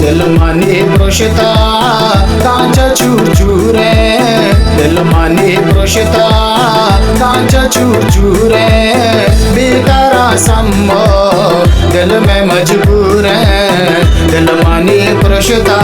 दिल माने प्रोषिता कांच चूर चूरे, दिल माने प्रोषिता कांच चूर चूरे, बेकारा सम्मो दिल में मजबूर है, दिल माने प्रोषिता।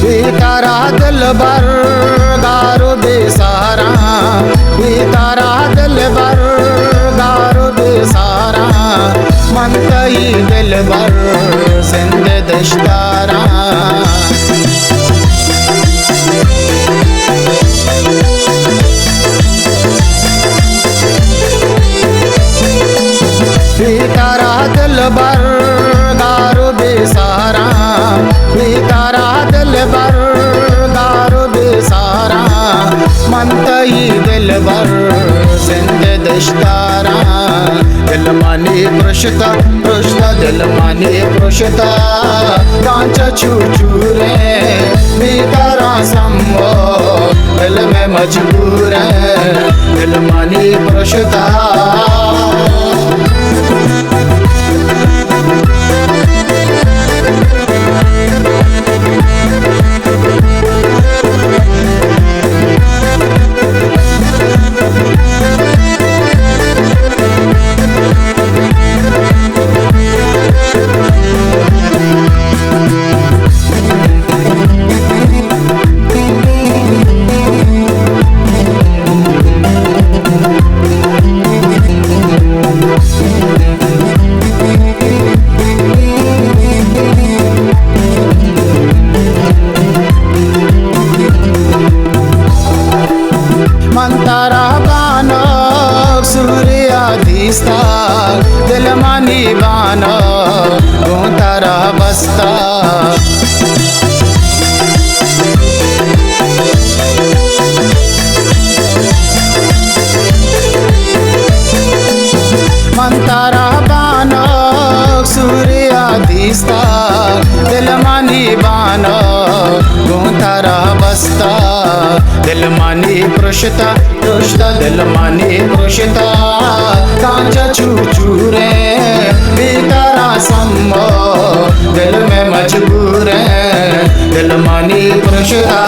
बेतारा दिल भर गारो बेसारा, बेतारा दिल भर गारो बेसारा, मनतई दिल भर सिंध दश्तारा। बेतारा दिल भर गारो बेसारा, बेतारा दिल भर गारो बेसारा, मनतई दिल भर सिंध दश्तारा। दिल माने प्रोषिता प्रोषिता, दिल माने प्रोषिता कांच चूर चूरे, बेकारा सम्मो दिल में मजबूर है, दिल माने प्रोषिता। मंतारा बानो सूर्य दिसता, दिल मानी बानो गोतारा बसता। मंतारा बानो सूर्य दिसता, दिल मानी बानो गोतारा बसता। दिल माने प्रोषिता प्रोषिता, दिल माने प्रोषिता कांच चूर चूरे, बेकारा सम्मो दिल में मजबूर है, दिल माने प्रोषिता।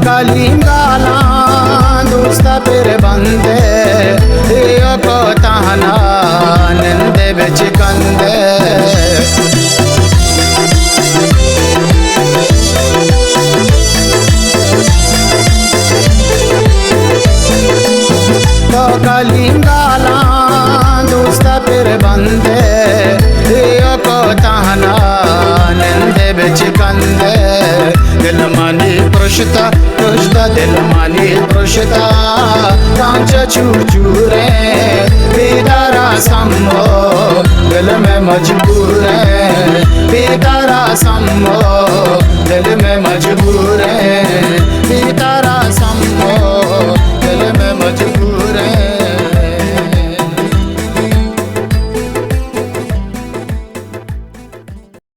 कलिंगाला दोस्त फिर बंदे दियो को ताना नंदे बिच कंदे। तो कलिंगाला दोस्त फिर बंदे दियो को ताना नंदे बिच कंदे। दिल माने प्रोषिता प्रोषिता, दिल माने प्रोषिता कांच चूर चूरे, बेकारा सम्मो दिल में मजबूर है, बेकारा सम्मो